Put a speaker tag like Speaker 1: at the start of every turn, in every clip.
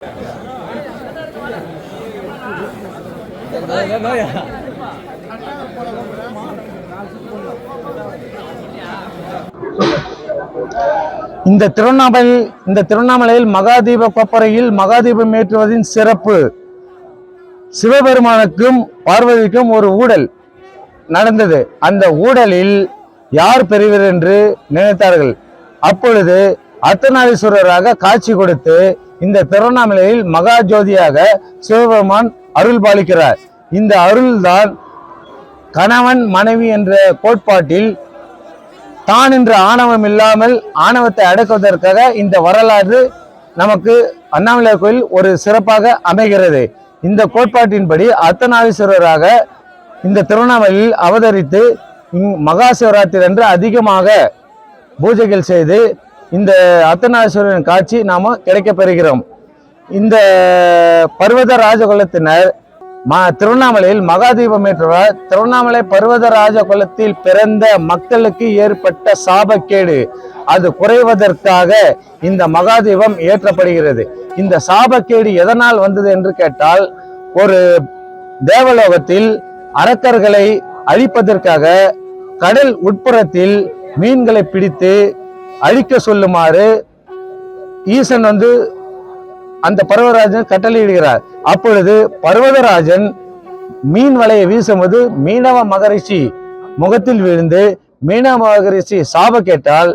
Speaker 1: இந்த திருவண்ணாமலையில் மகாதீப கொப்பரையில் மகாதீபம் ஏற்றுவதின் சிறப்பு. சிவபெருமானுக்கும் பார்வதிக்கும் ஒரு ஊடல் நடந்தது. அந்த ஊடலில் யார் பெறுவர் என்று நினைத்தார்கள். அப்பொழுது அர்த்தநாரீஸ்வரராக காட்சி கொடுத்து இந்த திருவண்ணாமலையில் மகா ஜோதியாக சிவபெருமான் அருள் பாலிக்கிறார். இந்த அருள்தான் கணவன் மனைவி என்ற கோட்பாட்டில் தான் என்ற ஆணவம் இல்லாமல் ஆணவத்தை அடக்குவதற்காக இந்த வரலாறு நமக்கு அண்ணாமலை கோயில் ஒரு சிறப்பாக அமைகிறது. இந்த கோட்பாட்டின்படி அர்த்தநாரீஸ்வரராக இந்த திருவண்ணாமலையில் அவதரித்து மகா சிவராத்திரி அன்று அதிகமாக பூஜைகள் செய்து இந்த அர்த்தநாரீஸ்வரரின் காட்சி நாம கிடைக்க பெறுகிறோம். இந்த பர்வத ராஜகுலத்தினர் திருவண்ணாமலையில் மகாதீபம் ஏற்றுவார். திருவண்ணாமலை பர்வத ராஜகுலத்தில் பிறந்த மக்களுக்கு ஏற்பட்ட சாபக்கேடு அது குறைவதற்காக இந்த மகாதீபம் ஏற்றப்படுகிறது. இந்த சாபக்கேடு எதனால் வந்தது என்று கேட்டால், ஒரு தேவலோகத்தில் அரக்கர்களை அழிப்பதற்காக கடல் உட்புறத்தில் மீன்களை பிடித்து அழிக்க சொல்லுமாறு ஈசன் அந்த பர்வதராஜன் கட்டளையிடுகிறார். அப்பொழுது பர்வதராஜன் மீன் வலையை வீசும்போது மீனவ மகரிஷி முகத்தில் விழுந்து மீனவ மகரிஷி சாப கேட்டால்,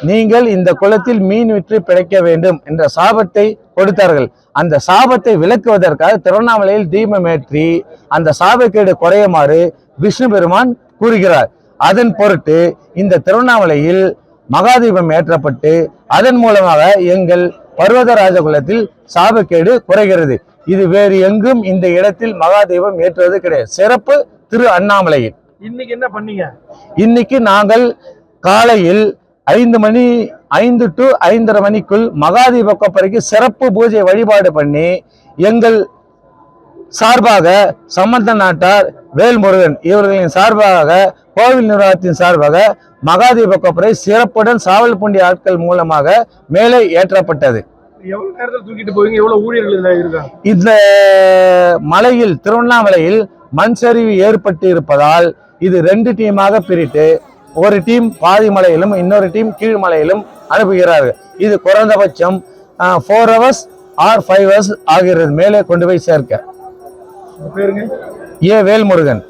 Speaker 1: நீங்கள் இந்த குளத்தில் மீன் விற்று பிழைக்க வேண்டும் என்ற சாபத்தை கொடுத்தார்கள். அந்த சாபத்தை விளக்குவதற்காக திருவண்ணாமலையில் தீபமேற்றி அந்த சாபக்கேடு குறையுமாறு விஷ்ணு பெருமான் கூறுகிறார். அதன் பொருட்டு இந்த திருவண்ணாமலையில் மகாதீபம் ஏற்றப்பட்டு அதன் மூலமாக எங்கள் பர்வத ராஜகுலத்தில் சாபக்கேடு குறைகிறது. இது வேறு எங்கும் இந்த இடத்தில் மகாதீபம் ஏற்றுவது கிடையாது. சிறப்பு திரு அண்ணாமலையில்.
Speaker 2: இன்னைக்கு என்ன பண்ணீங்க?
Speaker 1: இன்னைக்கு நாங்கள் காலையில் 5 to 5:30 மணிக்குள் மகாதீப கொப்பரைக்கு சிறப்பு பூஜை வழிபாடு பண்ணி எங்கள் சார்பாக சம்பந்த நாட்டார் வேல்முருகன் இவர்களின் சார்பாக கோவில் நிர்வாகத்தின் சார்பாக மகாதீப கொப்பரை சிறப்புடன் சாவல்பூண்டி ஆட்கள் மூலமாக மேலே ஏற்றப்பட்டது.
Speaker 2: எவ்வளவு நேரத்தில் தூக்கிட்டு போவீங்க? எவ்வளவு ஊழியர்கள் இருக்காங்க?
Speaker 1: இந்த மலையில் திருவண்ணாமலையில் மண் சரிவு ஏற்பட்டு இருப்பதால் இது 2 டீமாக பிரித்து ஒரு டீம் பாதி மலையிலும் இன்னொரு டீம் கீழ் மலையிலும் அனுப்புகிறார்கள். இது குறைந்தபட்சம் 4 hours or 5 hours ஆகிறது மேலே கொண்டு போய் சேர்க்க.
Speaker 2: பேருங்க?
Speaker 1: வேல்முருகன்.